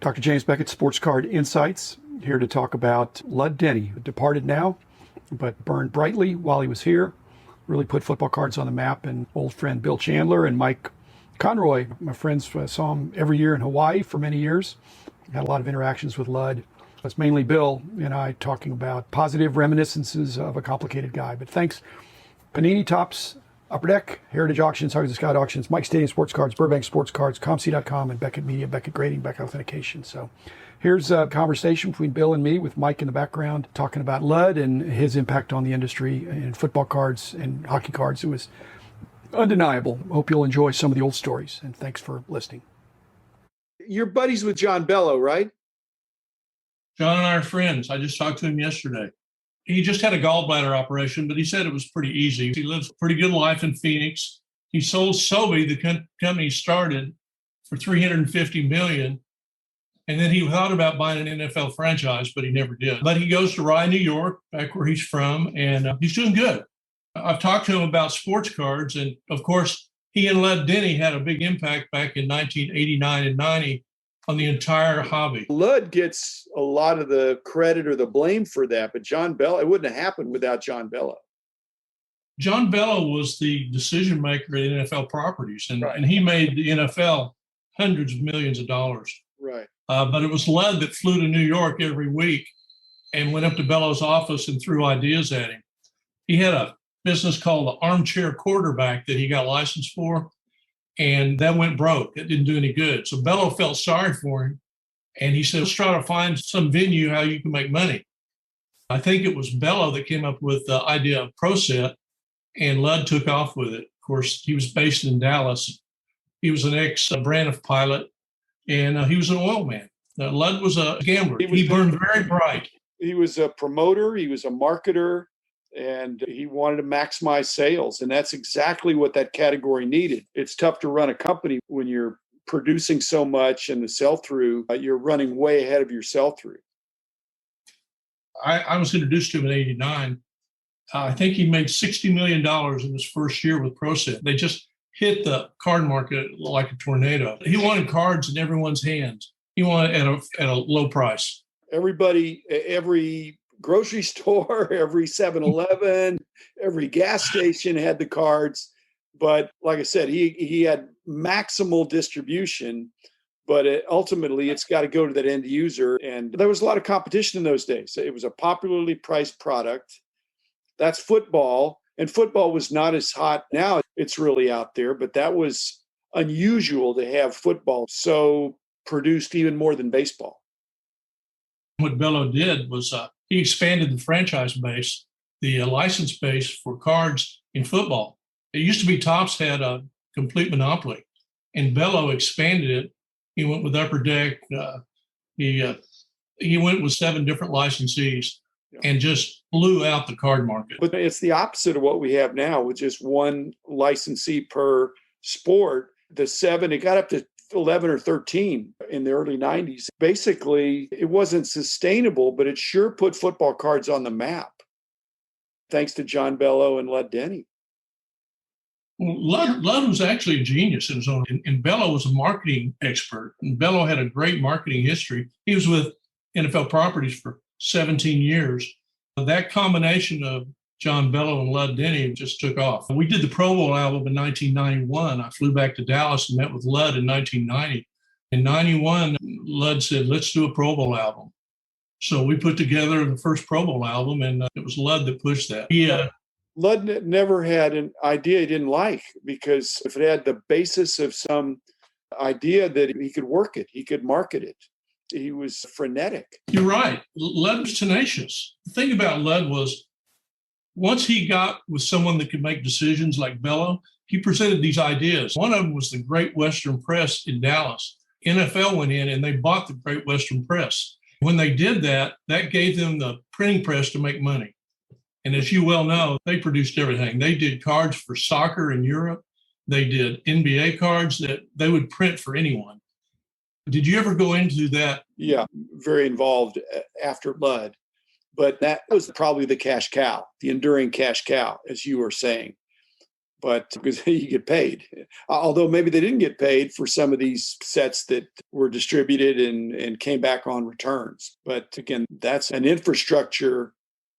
Dr. James Beckett, Sports Card Insights, here to talk about Lud Denny, departed now, but burned brightly while he was here, really put football cards on the map. And old friend Bill Chandler and Mike Conroy, my friends, saw him every year in Hawaii for many years. Had a lot of interactions with Lud. It's mainly Bill and I talking about positive reminiscences of a complicated guy. But thanks, Panini Topps, Upper Deck, Heritage Auctions, Huggins and Scott Auctions, Mike Stadium Sports Cards, Burbank Sports Cards, ComC.com, and Beckett Media, Beckett Grading, Beckett Authentication. So here's a conversation between Bill and me with Mike in the background talking about Lud and his impact on the industry in football cards and hockey cards. It was undeniable. Hope you'll enjoy some of the old stories, and thanks for listening. You're buddies with John Bello, right? John and I are friends. I just talked to him yesterday. He just had a gallbladder operation, but he said it was pretty easy. He lives a pretty good life in Phoenix. He sold Sobe, the company he started, for $350 million. And then he thought about buying an NFL franchise, but he never did. But he goes to Rye, New York, back where he's from, and he's doing good. I've talked to him about sports cards. And of course, he and Lud Denny had a big impact back in 1989 and 90 on the entire hobby. Lud gets a lot of the credit or the blame for that, but John Bello, it wouldn't have happened without John Bello. John Bello was the decision maker at NFL Properties, and, Right. and he made the NFL hundreds of millions of dollars. Right. But it was Lud that flew to New York every week and went up to Bello's office and threw ideas at him. He had a business called the Armchair Quarterback that he got licensed for, and that went broke. It didn't do any good. So Bello felt sorry for him, and he said, let's try to find some venue how you can make money. I think it was Bello that came up with the idea of Pro Set, and Lud took off with it. Of course, he was based in Dallas. He was an ex-Braniff pilot, and he was an oil man. Lud was a gambler. He burned very bright. He was a promoter. He was a marketer, and he wanted to maximize sales. And that's exactly what that category needed. It's tough to run a company when you're producing so much and the sell-through, you're running way ahead of your sell-through. I was introduced to him in '89. I think he made $60 million in his first year with ProSet. They just hit the card market like a tornado. He wanted cards in everyone's hands. He wanted at a low price. Everybody, every grocery store, every 7-Eleven, every gas station had the cards. But like I said, he had maximal distribution, but ultimately it's got to go to that end user. And there was a lot of competition in those days. It was a popularly priced product. That's football. And football was not as hot. Now it's really out there, but that was unusual to have football so produced even more than baseball. What Bello did was he expanded the franchise base, the license base for cards in football. It used to be Topps had a complete monopoly, and Bello expanded it. He went with Upper Deck. He went with 7 different licensees and just blew out the card market. But it's the opposite of what we have now with just one licensee per sport. The 7, it got up to 11 or 13 in the early 90s. Basically, it wasn't sustainable, but it sure put football cards on the map, thanks to John Bello and Lud Denny. Lud was actually a genius in his own, and Bello was a marketing expert. And Bello had a great marketing history. He was with NFL Properties for 17 years. That combination of John Bello and Lud Denny just took off. We did the Pro Bowl album in 1991. I flew back to Dallas and met with Lud in 1990. In 91, Lud said, let's do a Pro Bowl album. So we put together the first Pro Bowl album, and it was Lud that pushed that. Lud never had an idea he didn't like, because if it had the basis of some idea that he could work it, he could market it. He was frenetic. You're right. Lud was tenacious. The thing about Lud was, once he got with someone that could make decisions like Bello, he presented these ideas. One of them was the Great Western Press in Dallas. NFL went in and they bought the Great Western Press. When they did that, that gave them the printing press to make money. And as you well know, they produced everything. They did cards for soccer in Europe. They did NBA cards that they would print for anyone. Did you ever go into that? Yeah, very involved after Lud. But that was probably the cash cow, the enduring cash cow, as you were saying. but because you get paid. Although maybe they didn't get paid for some of these sets that were distributed and came back on returns. But again, that's an infrastructure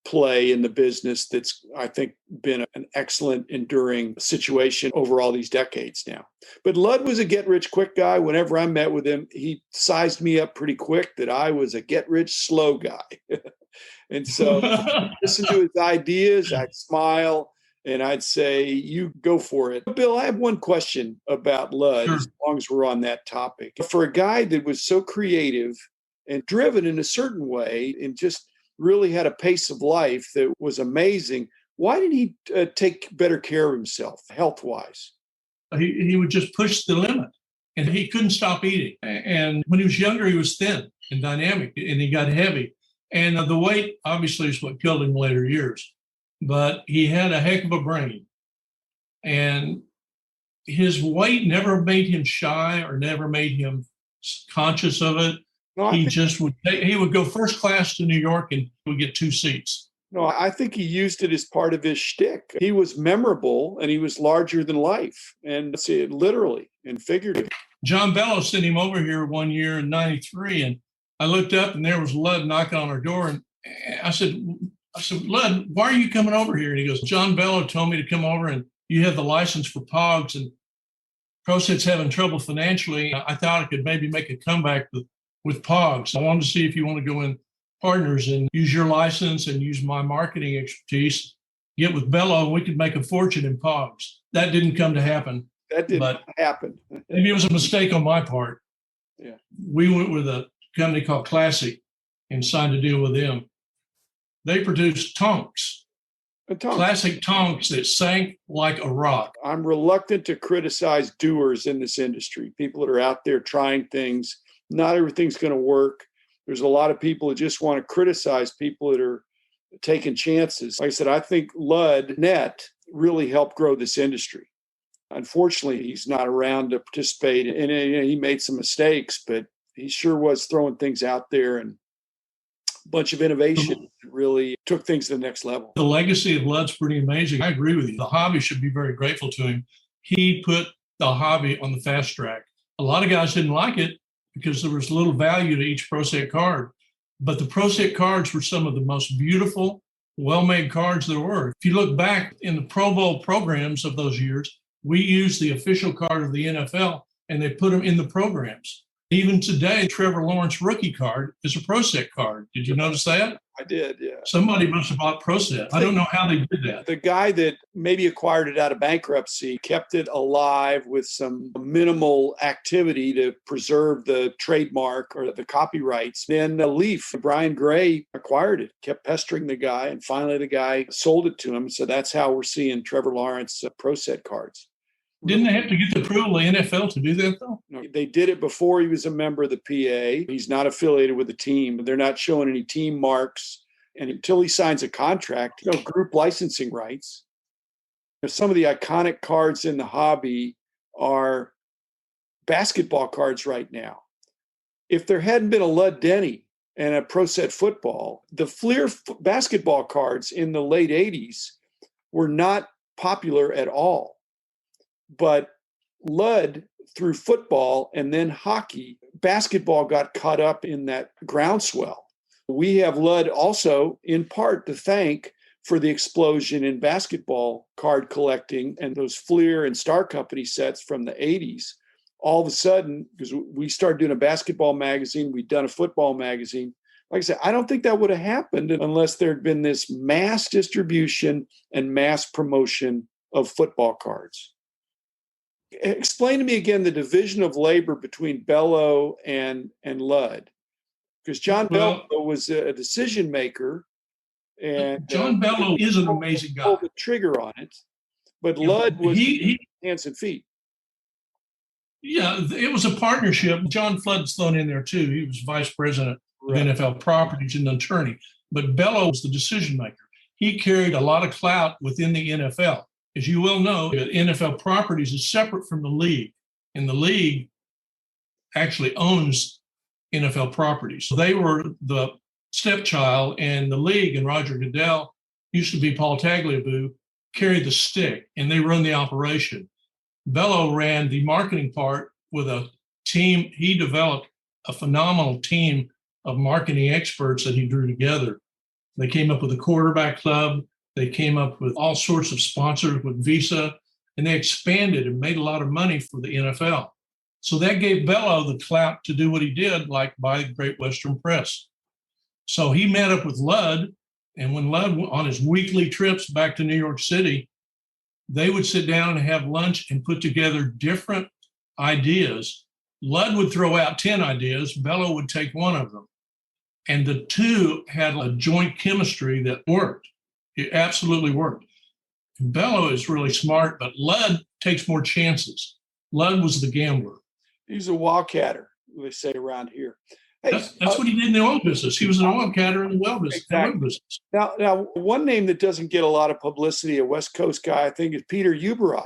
play in the business that's, I think, been an excellent enduring situation over all these decades now. But Lud was a get-rich-quick guy. Whenever I met with him, he sized me up pretty quick that I was a get-rich-slow guy. And so listen to his ideas, I'd smile, and I'd say, you go for it. Bill, I have one question about Lud, Sure. as long as we're on that topic. For a guy that was so creative and driven in a certain way and just really had a pace of life that was amazing, why didn't he take better care of himself health-wise? He would just push the limit, and he couldn't stop eating. And when he was younger, he was thin and dynamic, and he got heavy. And the weight obviously is what killed him in later years. But he had a heck of a brain. And his weight never made him shy or never made him conscious of it. No, He would go first class to New York and would get 2 seats. No, I think he used it as part of his shtick. He was memorable and he was larger than life, and literally and figuratively. John Bello sent him over here one year in '93, and I looked up and there was Lud knocking on our door, and I said, Lud, why are you coming over here? And he goes, John Bello told me to come over, and you have the license for Pogs, and ProSet's having trouble financially. I thought I could maybe make a comeback with Pogs. I wanted to see if you want to go in partners and use your license and use my marketing expertise, get with Bello, and we could make a fortune in Pogs. That didn't come to happen. That didn't happen. Maybe it was a mistake on my part. Yeah. We went with a company called Classic and signed a deal with them. They produced tonks, classic tonks that sank like a rock. I'm reluctant to criticize doers in this industry, people that are out there trying things. Not everything's going to work. There's a lot of people that just want to criticize people that are taking chances. Like I said, I think Lud Net really helped grow this industry. Unfortunately, he's not around to participate, and he made some mistakes, but he sure was throwing things out there, and a bunch of innovation that really took things to the next level. The legacy of Lud's pretty amazing. I agree with you. The hobby should be very grateful to him. He put the hobby on the fast track. A lot of guys didn't like it because there was little value to each ProSet card. But the ProSet cards were some of the most beautiful, well-made cards there were. If you look back in the Pro Bowl programs of those years, we used the official card of the NFL, and they put them in the programs. Even today, Trevor Lawrence rookie card is a ProSet card. Did you notice that? I did, yeah. Somebody must have bought ProSet. I don't know how they did that. The guy that maybe acquired it out of bankruptcy kept it alive with some minimal activity to preserve the trademark or the copyrights. Then Leaf, Brian Gray, acquired it, kept pestering the guy, and finally the guy sold it to him. So that's how we're seeing Trevor Lawrence ProSet cards. Didn't they have to get the approval of the NFL to do that, though? No, they did it before he was a member of the PA. He's not affiliated with the team. They're not showing any team marks. And until he signs a contract, group licensing rights. Some of the iconic cards in the hobby are basketball cards right now. If there hadn't been a Lud Denny and a ProSet football, the Fleer basketball cards in the late 80s were not popular at all. But Lud, through football and then hockey, basketball got caught up in that groundswell. We have Lud also, in part, to thank for the explosion in basketball card collecting and those Fleer and Star Company sets from the 80s. All of a sudden, because we started doing a basketball magazine, we'd done a football magazine. Like I said, I don't think that would have happened unless there had been this mass distribution and mass promotion of football cards. Explain to me again the division of labor between Bello and Lud, because John Bello was a decision maker, and John Bello is an amazing guy. Pulled the trigger on it, but Lud was hands and feet. Yeah, it was a partnership. John Flood's thrown in there too. He was vice president of NFL properties and an attorney, but Bello was the decision maker. He carried a lot of clout within the NFL. As you well know, NFL Properties is separate from the league, and the league actually owns NFL Properties. So they were the stepchild, and the league and Roger Goodell used to be Paul Tagliabue, carried the stick and they run the operation. Bello ran the marketing part with a team. He developed a phenomenal team of marketing experts that he drew together. They came up with a quarterback club. They came up with all sorts of sponsors with Visa, and they expanded and made a lot of money for the NFL. So that gave Bello the clout to do what he did, like buy the Great Western Press. So he met up with Lud, and when Lud went on his weekly trips back to New York City, they would sit down and have lunch and put together different ideas. Lud would throw out 10 ideas. Bello would take one of them. And the two had a joint chemistry that worked. It absolutely worked. And Bello is really smart, but Lud takes more chances. Lud was the gambler. He's a wildcatter, they say around here. Hey, that's what he did in the oil business. He was an oil catter in the oil business. Exactly. Now, one name that doesn't get a lot of publicity, a West Coast guy, I think, is Peter Ueberroth.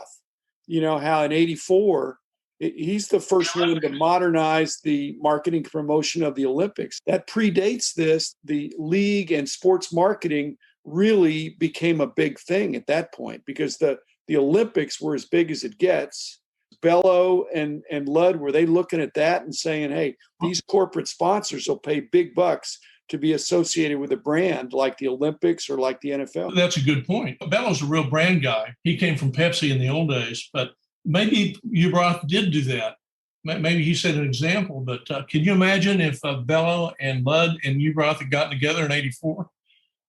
You know how in '84, he's the first one to modernize the marketing promotion of the Olympics. That predates this. The league and sports marketing really became a big thing at that point because the Olympics were as big as it gets. Bello and Lud, were they looking at that and saying, hey, these corporate sponsors will pay big bucks to be associated with a brand like the Olympics or like the NFL? That's a good point. Bello's a real brand guy. He came from Pepsi in the old days, but maybe Ueberroth did do that. Maybe he set an example, but can you imagine if Bello and Lud and Ueberroth had gotten together in '84?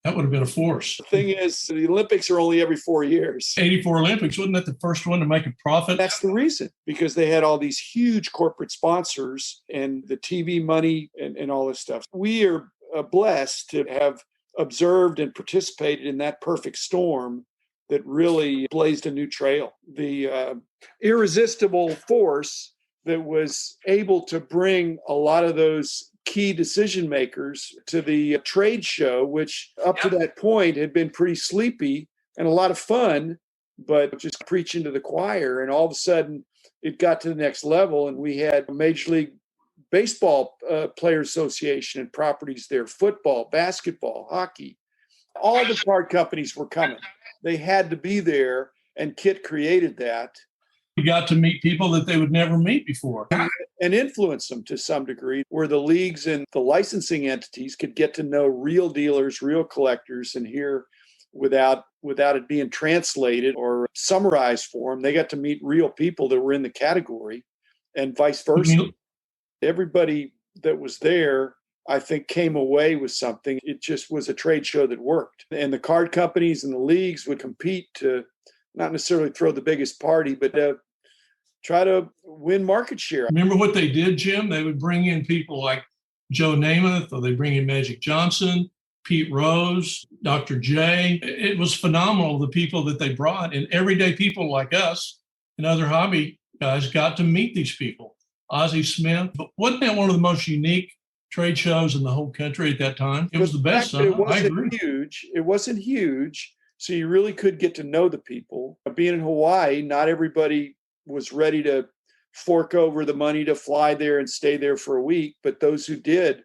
That would have been a force. The thing is, the Olympics are only every 4 years. 84 Olympics, wasn't that the first one to make a profit? That's the reason, because they had all these huge corporate sponsors and the TV money and all this stuff. We are blessed to have observed and participated in that perfect storm that really blazed a new trail. The irresistible force that was able to bring a lot of those key decision makers to the trade show, which up to that point had been pretty sleepy and a lot of fun, but just preaching to the choir. And all of a sudden it got to the next level, and we had a Major League Baseball Players Association and properties there, football, basketball, hockey. All the card companies were coming. They had to be there, and Kit created that. We got to meet people that they would never meet before. And influence them to some degree, where the leagues and the licensing entities could get to know real dealers, real collectors, and hear without it being translated or summarized for them. They got to meet real people that were in the category, and vice versa. Mm-hmm. Everybody that was there, I think, came away with something. It just was a trade show that worked. And the card companies and the leagues would compete to not necessarily throw the biggest party, but try to win market share. Remember what they did, Jim? They would bring in people like Joe Namath, or they bring in Magic Johnson, Pete Rose, Dr. J. It was phenomenal, the people that they brought. And everyday people like us and other hobby guys got to meet these people. Ozzie Smith. But wasn't that one of the most unique trade shows in the whole country at that time? It was the best. It wasn't huge. It wasn't huge. So you really could get to know the people. Being in Hawaii, not everybody was ready to fork over the money to fly there and stay there for a week. But those who did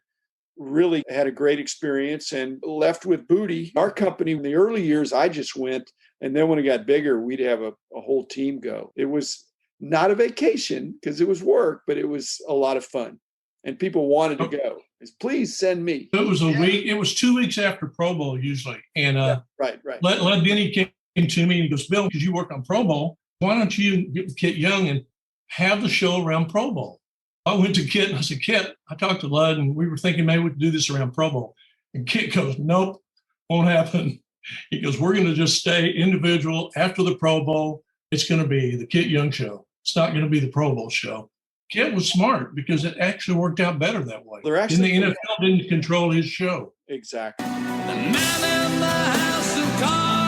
really had a great experience and left with booty. Our company, in the early years, I just went. And then when it got bigger, we'd have a whole team go. It was not a vacation because it was work, but it was a lot of fun. And people wanted to go. Please send me. It was a week. It was 2 weeks after Pro Bowl usually. And right. Lud Denny came to me and he goes, Bill, because you work on Pro Bowl, why don't you get Kit Young and have the show around Pro Bowl? I went to Kit and I said, Kit, I talked to Lud and we were thinking maybe we could do this around Pro Bowl. And Kit goes, nope, won't happen. He goes, we're going to just stay individual after the Pro Bowl. It's going to be the Kit Young show. It's not going to be the Pro Bowl show. Kit was smart because it actually worked out better that way. And the NFL didn't control his show. Exactly. The man in the house of cards.